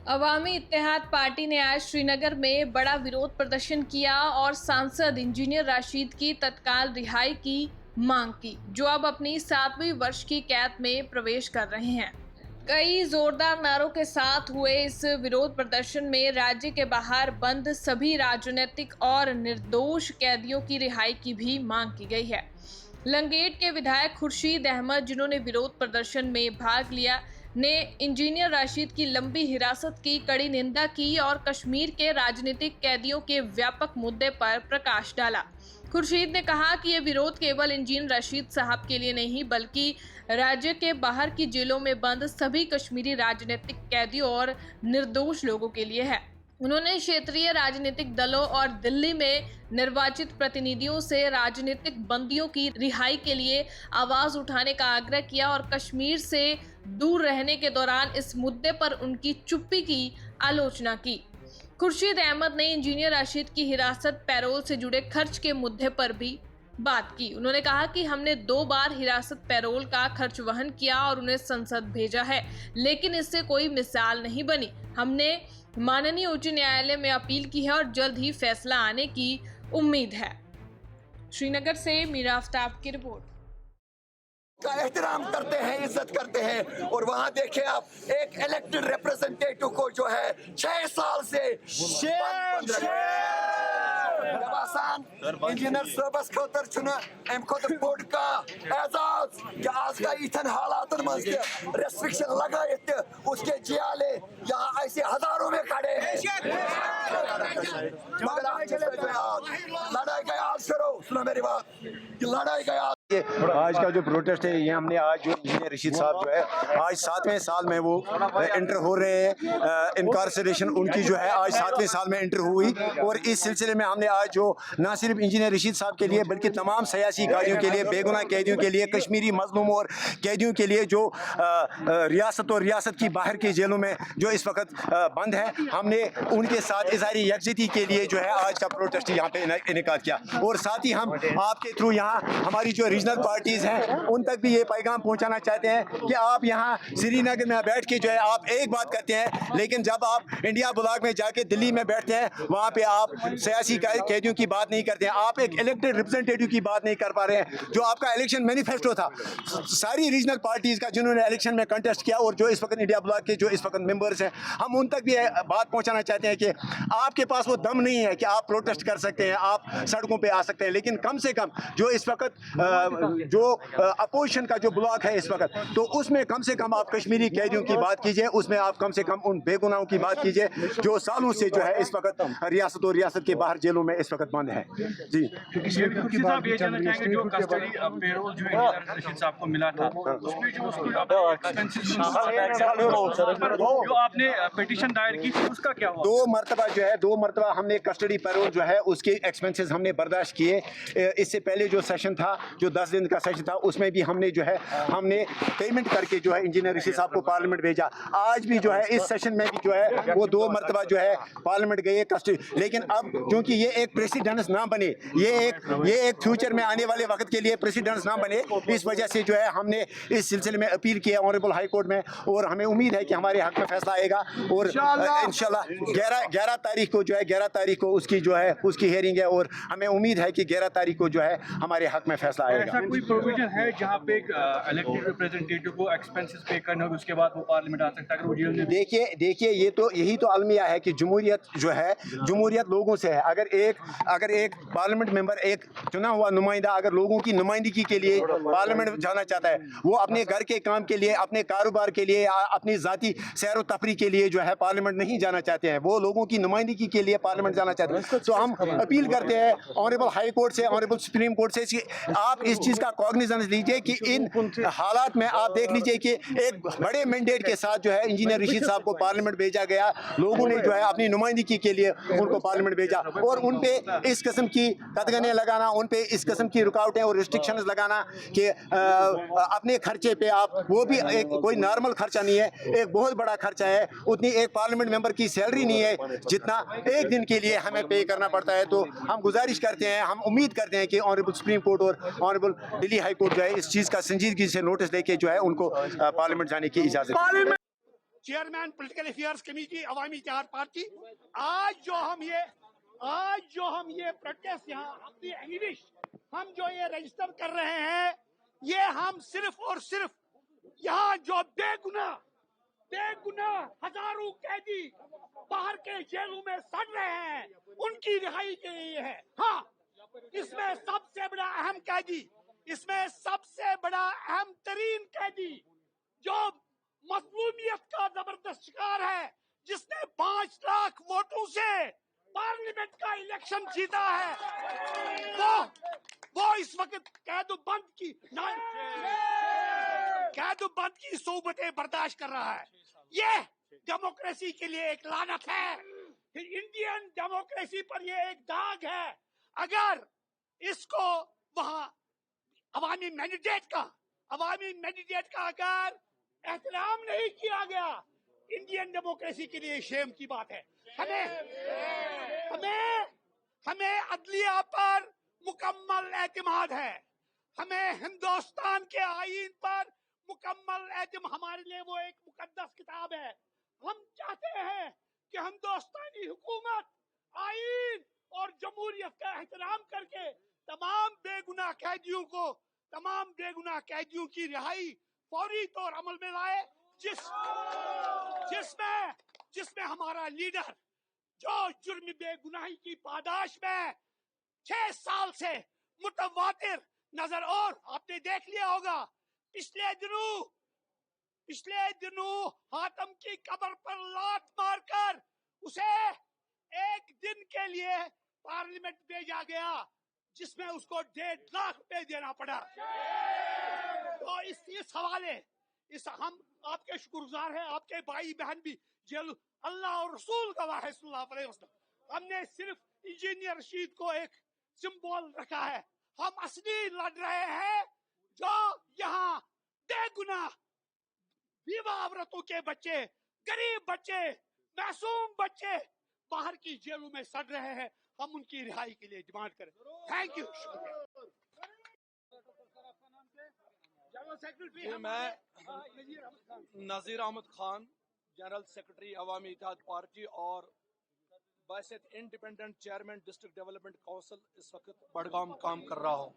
अवामी Ittehad party ने आज श्रीनगर में बड़ा विरोध प्रदर्शन किया और सांसद इंजीनियर राशिद की तत्काल रिहाई की मांग की, जो अब अपनी 7वीं वर्ष की कैद में प्रवेश कर रहे हैं। कई जोरदार नारों के साथ हुए इस विरोध प्रदर्शन में राज्य के बाहर बंद सभी राजनीतिक और निर्दोष कैदियों की रिहाई की भी मांग की गई है। लंगेट के विधायक खुर्शीद अहमद, जिन्होंने विरोध प्रदर्शन में भाग लिया, ने इंजीनियर राशिद की लंबी हिरासत की कड़ी निंदा की और कश्मीर के राजनीतिक कैदियों के व्यापक मुद्दे पर प्रकाश डाला। खुर्शीद ने कहा कि ये विरोध केवल इंजीनियर राशिद साहब के लिए नहीं, बल्कि राज्य के बाहर की जेलों में बंद सभी कश्मीरी राजनीतिक कैदियों और निर्दोष लोगों के लिए है। उन्होंने क्षेत्रीय राजनीतिक दलों और दिल्ली में निर्वाचित प्रतिनिधियों से राजनीतिक बंदियों की रिहाई के लिए आवाज उठाने का आग्रह किया और कश्मीर से दूर रहने के दौरान इस मुद्दे पर उनकी चुप्पी की आलोचना की। खुर्शीद अहमद ने इंजीनियर राशिद की हिरासत, पैरोल से जुड़े खर्च के मुद्दे पर भी बात की। उन्होंने कहा कि हमने 2 बार हिरासत पैरोल का खर्च वहन किया और उन्हें संसद भेजा है, लेकिन इससे कोई मिसाल नहीं बनी। हमने माननीय उच्च न्यायालय में अपील की है और जल्द ही फैसला आने की उम्मीद है। श्रीनगर से मीरा आफ्ताब की रिपोर्ट। का एहतराम करते हैं, इज्जत करते हैं, और वहां देखें आप एक इलेक्टेड रिप्रेजेंटेटिव को जो है 6 साल से इंजीनियर सोबस खतर अम खुद बोर्ड का एजाज कि आज का इथन हालातन मज रेस्ट्रिक्शन लगाए उसके जियाले यहाँ ऐसे हजारों में खड़े हैं। लड़ाई का याद करो, सुनो मेरी बात, लड़ाई का याद। आज का जो प्रोटेस्ट है ये हमने आज जो इंजीनियर रशीद साहब जो है आज 7वें साल में वो इंटर हो रहे हैं, इनकारसरेशन उनकी जो है आज 7वें साल में इंटर हुई, और इस सिलसिले में हमने आज जो ना सिर्फ इंजीनियर रशीद साहब के लिए बल्कि तमाम सियासी कैदियों के लिए, बेगुनाह कैदियों के लिए, कश्मीरी मजलूम और कैदियों के लिए जो रियासत और रियासत की बाहर की जेलों में जो इस वक्त बंद है, हमने उनके साथ इज़हारी यकजहती के लिए जो है आज का प्रोटेस्ट यहाँ पे इनेकाद किया। और साथ ही हम आपके थ्रू यहाँ हमारी जो रीजनल पार्टीज हैं उन तक भी ये पैगाम पहुंचाना चाहते हैं कि आप यहाँ श्रीनगर में बैठ के जो है आप एक बात करते हैं, लेकिन जब आप इंडिया ब्लॉक में जाके दिल्ली में बैठते हैं वहाँ पे आप सियासी कैदियों की बात नहीं करते हैं, आप एक इलेक्टेड रिप्रेजेंटेटिव की बात नहीं कर पा रहे हैं। जो आपका इलेक्शन मैनिफेस्टो था सारी रीजनल पार्टीज का जिन्होंने इलेक्शन में कंटेस्ट किया और जो इस वक्त इंडिया ब्लॉक के जो इस वक्त मेंबर्स हैं, हम उन तक भी बात पहुँचाना चाहते हैं कि आपके पास वो दम नहीं है कि आप प्रोटेस्ट कर सकते हैं, आप सड़कों पर आ सकते हैं, लेकिन कम से कम जो इस वक्त जो अपोजिशन का जो ब्लॉक है इस वक्त, तो उसमें कम से कम आप कश्मीरी कैदियों की बात कीजिए, उसमें आप कम से कम उन बेगुनाहों की बात कीजिए जो सालों से जो है इस वक्त रियासत और रियासत के बाहर जेलों में इस वक्त बंद है। जी आपने पिटीशन दायर की थी उसका क्या हुआ? 2 मरतबा जो है 2 मरतबा हमने कस्टडी पैरोल जो है उसके एक्सपेंसेस हमने बर्दाश्त किए। इससे पहले जो सेशन था, जो 10 दिन का सेशन था, उसमें भी हमने जो है हमने पेमेंट करके जो है इंजीनियर रशीद साहब को पार्लियामेंट भेजा। आज भी जो है इस सेशन में भी जो है वो 2 मरतबा जो है पार्लियामेंट गए कस्टडी, लेकिन अब क्योंकि ये एक प्रेसिडेंस ना बने, ये एक फ्यूचर में आने वाले वक्त के लिए प्रेसिडेंस ना बने, इस वजह से जो है हमने इस सिलसिले में अपील किया ऑनरेबल हाई कोर्ट में, और हमें उम्मीद है कि हमारे हक में फैसला आएगा। और इंशाल्लाह 11 तारीख को जो है 11 तारीख को उसकी जो है उसकी हियरिंग है, और हमें उम्मीद है कि 11 तारीख को जो है हमारे हक में फैसला आएगा। ऐसा कोई प्रोविजन है जहां पे एक इलेक्टेड रिप्रेजेंटेटिव को एक्सपेंसेस पे करने होंगे, उसके बाद वो पार्लियामेंट आ सकता है अगर वो जेल में? देखिए यही तो अलमिया है कि जमहूरियत जो है जमहूरियत लोगों से है। अगर एक पार्लियामेंट मेंबर, एक चुना हुआ नुमाइंदा अगर लोगों की नुमाइंदगी के लिए पार्लियामेंट जाना चाहता है, वो अपने घर के काम के लिए, अपने कारोबार के लिए, अपनी ज़ाती सैर व तफरी के लिए जो है पार्लियामेंट नहीं जाना चाहते हैं, वो लोगों की नुमाइंदगी के लिए पार्लियामेंट जाना चाहते हैं। तो हम अपील करते हैं ऑनरेबल हाई कोर्ट से, ऑनरेबल सुप्रीम कोर्ट से, आप इस चीज़ का कॉग्निजेंस लीजिए कि इन हालात में आप देख लीजिए कि एक बड़े मैंडेट के साथ जो है इंजीनियर रशीद साहब को पार्लियामेंट भेजा गया, लोगों ने जो है अपनी नुमाइंदगी के लिए उनको पार्लियामेंट भेजा, और उन पे इस किस्म की कदगने लगाना, उन पे इस किस्म की रुकावटें और रिस्ट्रिक्शंस लगाना कि अपने खर्चे पे आप, वो भी एक कोई नॉर्मल खर्चा नहीं है, एक बहुत बड़ा खर्चा है, उतनी एक पार्लियामेंट मेंबर की सैलरी नहीं है जितना एक दिन के लिए हमें पे करना पड़ता है। तो हम गुजारिश करते हैं, हम उम्मीद करते हैं कि ऑनरेबल सुप्रीम कोर्ट और ऑनरेबल दिल्ली हाई कोर्ट जो है इस चीज़ का संजीदगी से नोटिस लेके जो है उनको पार्लियामेंट जाने की इजाज़त। चेयरमैन पॉलिटिकल अफेयर्स कमेटी अवामी इत्तेहाद पार्टी, आज जो हम ये प्रोटेस्ट यहाँ अपनी इंग्लिश हम जो ये रजिस्टर कर रहे हैं, ये हम सिर्फ और सिर्फ यहाँ जो बेगुनाह हजारों कैदी बाहर के जेलों में सड़ रहे हैं, उनकी रिहाई के लिए है। हाँ, इसमें सबसे बड़ा अहम कैदी, इसमें सबसे बड़ा अहम तरीन कैदी जो मजलूमियत का जबरदस्त शिकार है, जिसने 5 लाख वोटों से पार्लियामेंट का इलेक्शन जीता है, वो इस वक्त कैदबंद की सोबतें बर्दाश्त कर रहा है। ये डेमोक्रेसी के लिए एक लानत है, इंडियन डेमोक्रेसी पर ये एक दाग है। अगर इसको वहां अवामी मैंडेट का अगर एहतराम नहीं किया गया, इंडियन डेमोक्रेसी के लिए शेम की बात है। हमें अदलिया पर मुकम्मल एतमाद है, हमें हिंदुस्तान के आईन पर मुकम्मल एतमाद, हमारे लिए वो एक मुकद्दस किताब है। हम चाहते हैं कि हिंदुस्तानी हुकूमत आईन और जमहूरियत का एहतराम करके तमाम बेगुनाह कैदियों की रिहाई फौरी तौर अमल में लाए, जिसमें हमारा लीडर जो जुर्म बेगुनाही की पादाश में 6 साल से मुतवातिर नजर, और आपने देख लिया होगा पिछले दिनों हातम की कब्र पर लात मारकर उसे 1 दिन के लिए पार्लियामेंट भेजा गया, जिसमें उसको 1.5 लाख रुपए देना पड़ा। तो इस हवाले हम आपके शुक्रगुजार हैं, आपके भाई बहन भी जेल, अल्लाह और रसूल गवाह है सल्लल्लाहु अलैहि वसल्लम। हमने सिर्फ इंजीनियर रशीद को एक सिंबल रखा है, हम असली लड़ रहे हैं जो यहाँ बेगुनाह विवाह औरतों के बच्चे, गरीब बच्चे, मासूम बच्चे बाहर की जेलों में सड़ रहे हैं, हम उनकी रिहाई के लिए डिमांड करें। थैंक यू, शुक्रिया। मैं Nazir Ahmad Khan, general secretary Awami Ittehad party और बैसित independent chairman district development council, इस वक्त बड़गाम काम कर रहा हूँ।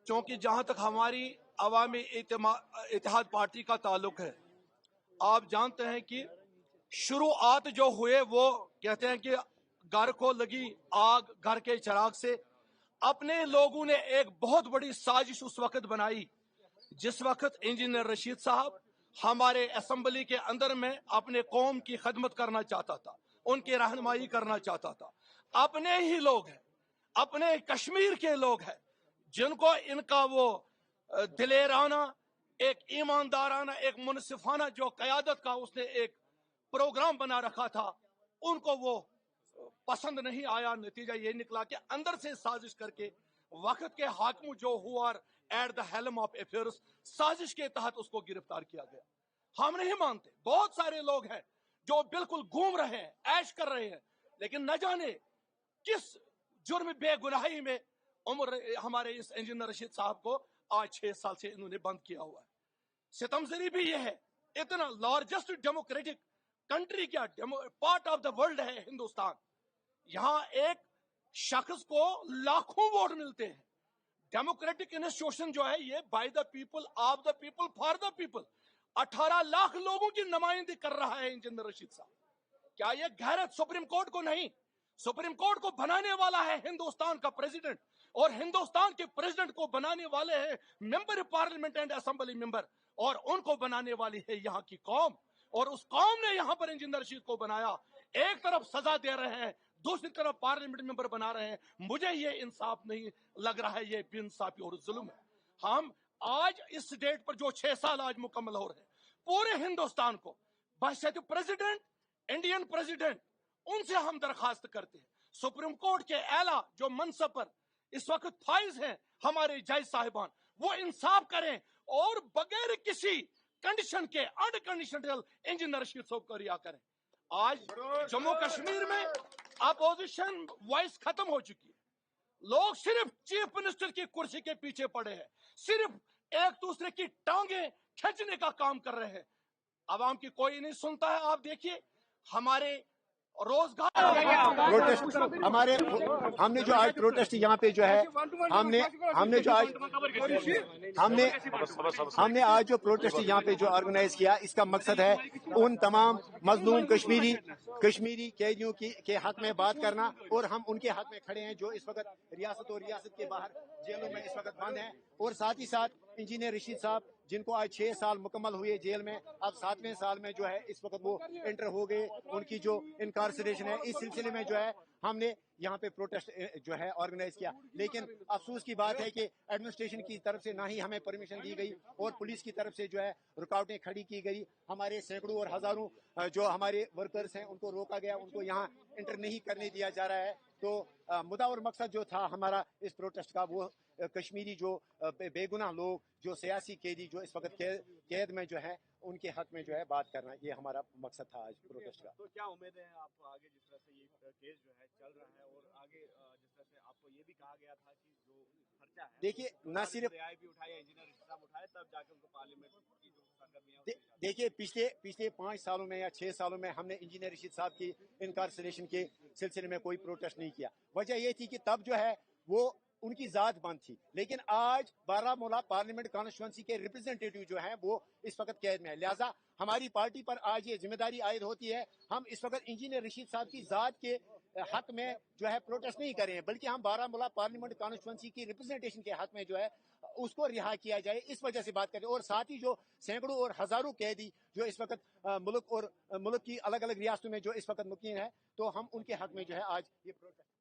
क्योंकि जहाँ तक हमारी अवामी इत्तेहाद पार्टी का ताल्लुक है, आप जानते हैं कि शुरुआत जो हुए वो कहते हैं कि घर को लगी आग घर के चिराग से। अपने लोगों ने एक बहुत बड़ी साजिश उस वक्त बनाई जिस वक्त इंजीनियर रशीद साहब हमारे असेंबली के अंदर में अपने कौम की खिदमत करना चाहता था, उनकी रहनुमाई करना चाहता था। अपने ही लोग हैं, अपने कश्मीर के लोग हैं, जिनको इनका वो दिलेराना, एक ईमानदाराना, एक मुनसिफाना जो क़यादत का उसने एक प्रोग्राम बना रखा था, उनको वो पसंद नहीं आया। नतीजा ये निकला कि अंदर से साजिश करके वक्त के हाकिम जो हुआ at the helm of affairs, साजिश के तहत उसको गिरफ्तार किया गया। हम नहीं मानते, बहुत सारे लोग हैं जो बिल्कुल घूम रहे हैं, ऐश कर रहे हैं, लेकिन न जाने किस जुर्म बेगुनाही में उम्र हमारे इस इंजीनियर रशीद साहब को आज 6 साल से इन्होंने बंद किया हुआ है। सितमजरी भी ये है, इतना लार्जेस्ट डेमोक्रेटिक कंट्री क्या पार्ट ऑफ द वर्ल्ड है हिंदुस्तान, यहाँ एक शख्स को लाखों वोट मिलते हैं। डेमोक्रेटिक इंस्टीट्यूशन जो है ये by the people, of the people, for the people, 18 lakh लोगों की नुमाइंदगी कर रहा है इंजीनियर रशीद साहब। क्या ये गैरत सुप्रीम कोर्ट को नहीं, सुप्रीम कोर्ट को बनाने वाला है हिंदुस्तान का प्रेसिडेंट, और हिंदुस्तान के प्रेसिडेंट को बनाने वाले हैं member parliament and assembly member, और उनको बनाने वाली है यहाँ की कौम, और उस कौम ने यहाँ पर इंजीनियर रशीद को बनाया। एक तरफ सजा दे रहे हैं, दूसरी तरफ पार्लियामेंट मेंबर बना रहे हैं। मुझे ये इंसाफ नहीं लग रहा है, ये बेइंसाफी और जुल्म है। हम आज इस डेट पर जो 6 साल आज मुकम्मल हो रहे हैं, पूरे हिंदुस्तान को बहशत प्रेसिडेंट, इंडियन प्रेसिडेंट, उनसे हम दरखास्त करते हैं, सुप्रीम कोर्ट के आला जो मनसब पर इस वक्त फाइज हैं हमारे जज साहिबान, वो इंसाफ करें और बगैर किसी कंडीशन के अनकंडीशनल इंजीनियर रशीद साहब को रिहा करें। आज जम्मू कश्मीर में अपोजिशन वॉइस खत्म हो चुकी है, लोग सिर्फ चीफ मिनिस्टर की कुर्सी के पीछे पड़े हैं, सिर्फ एक दूसरे की टांगे खींचने का काम कर रहे हैं। आवाम की कोई नहीं सुनता है। आप देखिए हमारे रोजगार प्रोटेस्ट हमारे हमने जो आज प्रोटेस्ट यहाँ पे जो है हमने जो आज हमने आज जो प्रोटेस्ट यहाँ पे जो ऑर्गेनाइज किया, इसका मकसद है उन तमाम मजलूम कश्मीरी कैदियों के हक में बात करना, और हम उनके हक में खड़े हैं जो इस वक्त रियासत और रियासत के बाहर जेलों में इस वक्त बंद हैं। और साथ ही साथ इंजीनियर रशीद साहब जिनको आज 6 साल मुकम्मल हुए जेल में, अब 7वें साल में जो है इस वक्त वो एंटर हो गए, उनकी जो इनकार्सरेशन है, इस सिलसिले में जो है हमने यहाँ पे प्रोटेस्ट जो है ऑर्गेनाइज किया। लेकिन अफसोस की बात है कि एडमिनिस्ट्रेशन की तरफ से ना ही हमें परमिशन दी गई और पुलिस की तरफ से जो है रुकावटें खड़ी की गई। हमारे सैकड़ों और हजारों जो हमारे वर्कर्स हैं उनको रोका गया, उनको यहाँ इंटर नहीं करने दिया जा रहा है। तो मुद्दा और मकसद जो था हमारा इस प्रोटेस्ट का, वो कश्मीरी जो बेगुनाह लोग, जो सियासी कैदी जो इस वक्त कैद में जो है, उनके हक में जो है बात करना, ये हमारा मकसद था आज प्रोटेस्ट का। तो क्या उम्मीद है आप आगे, जिस तरह से ये केस जो है चल रहा है, और आगे जिस तरह से आपको ये भी कहा गया था कि जो खर्चा है, देखिए न सिर्फ भी उठाया, इंजीनियर साहब उठाए, तब जाके उनको पार्लियामेंट की जो सरगर्मियां देखिए पिछले 5 सालों में या 6 सालों में हमने इंजीनियर रशीद साहब की इनकार्सरेशन के सिलसिले में कोई प्रोटेस्ट नहीं किया। वजह ये थी कि तब जो है वो उनकी जात बंद थी। लेकिन आज बारामूला पार्लियामेंट कॉन्स्टिट्यूंसी के रिप्रेजेंटेटिव जो हैं वो इस वक्त कैद में है, लिहाजा हमारी पार्टी पर आज ये जिम्मेदारी आयद होती है। हम इस वक्त इंजीनियर रशीद साहब की जात के हक में जो है प्रोटेस्ट नहीं कर रहे हैं, बल्कि हम बारामूला पार्लियामेंट कॉन्स्टिट्यूंसी की रिप्रेजेंटेशन के हक में जो है उसको रिहा किया जाए, इस वजह से बात करें। और साथ ही जो सैकड़ों और हजारों कैदी जो इस वक्त मुल्क की अलग अलग रियासतों में जो इस वक्त मुकीम है, तो हम उनके हक में जो है आज ये प्रोटेस्ट